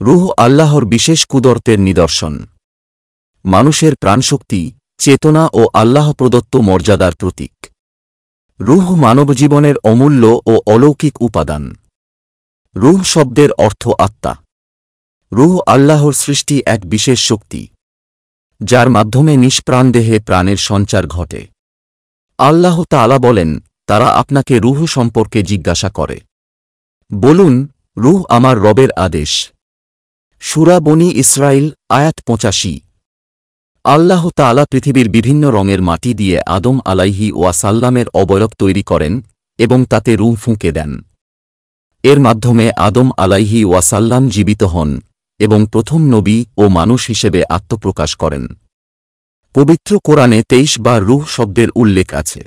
রূহ আল্লাহর বিশেষ কুদরতের নিদর্শন, মানুষের প্রাণশক্তি, চেতনা ও আল্লাহ প্রদত্ত মর্যাদার প্রতীক। রূহ মানবজীবনের অমূল্য ও অলৌকিক উপাদান। রূহ শব্দের অর্থ আত্মা। রূহ আল্লাহর সৃষ্টি এক বিশেষ শক্তি, যার মাধ্যমে নিষ্প্রাণ দেহে প্রাণের সঞ্চার ঘটে। আল্লাহ তাআলা বলেন, তারা আপনাকে রূহ সম্পর্কে জিজ্ঞাসা করে, বলুন, রূহ আমার রবের আদেশ। সূরা বনী ইসরাইল আয়াত ৮৫। আল্লাহ তাআলা পৃথিবীর বিভিন্ন রঙের মাটি দিয়ে আদম আলাইহি ওয়াসাল্লামের অবয়ব তৈরি করেন এবং তাতে রূহ ফুঁকে দেন। এর মাধ্যমে আদম আলাইহি ওয়াসাল্লাম জীবিত হন এবং প্রথম নবী ও মানুষ হিসেবে আত্মপ্রকাশ করেন। পবিত্র কোরআনে ২৩ বার রূহ শব্দের উল্লেখ আছে,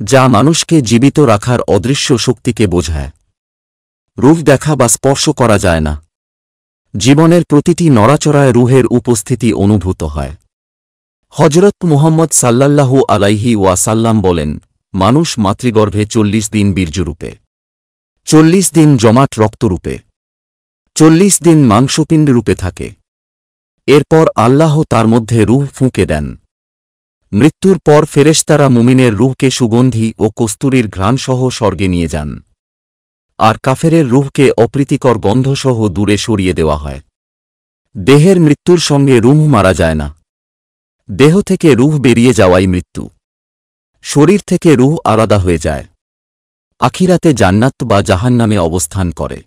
যা মানুষকে জীবিত রাখার অদৃশ্য শক্তিকে বোঝায়। রূহ দেখা বা স্পর্শ করা যায় না। জীবনের প্রতিটি নড়াচড়ায় রূহের উপস্থিতি অনুভূত হয়। হযরত মুহাম্মদ সাল্লাল্লাহু আলাইহি ওয়াসাল্লাম বলেন, মানুষ মাতৃগর্ভে ৪০ দিন বীর্যরূপে, ৪০ দিন জমাট রক্তরূপে, ৪০ দিন মাংসপিণ্ড রূপে থাকে। এরপর আল্লাহ তার মধ্যে রূহ ফুঁকে দেন। মৃত্যুর পর ফেরেশতারা মুমিনের রূহকে সুগন্ধি ও কস্তুরীর ঘ্রাণসহ স্বর্গে নিয়ে যান, আর কাফেরের রূহকে অপ্রীতিকর গন্ধসহ দূরে সরিয়ে দেওয়া হয়। দেহের মৃত্যুর সঙ্গে রূহ মারা যায় না। দেহ থেকে রূহ বেরিয়ে যাওয়াই মৃত্যু। শরীর থেকে রূহ আলাদা হয়ে যায়। আখিরাতে জান্নাত বা জাহান্নামে অবস্থান করে।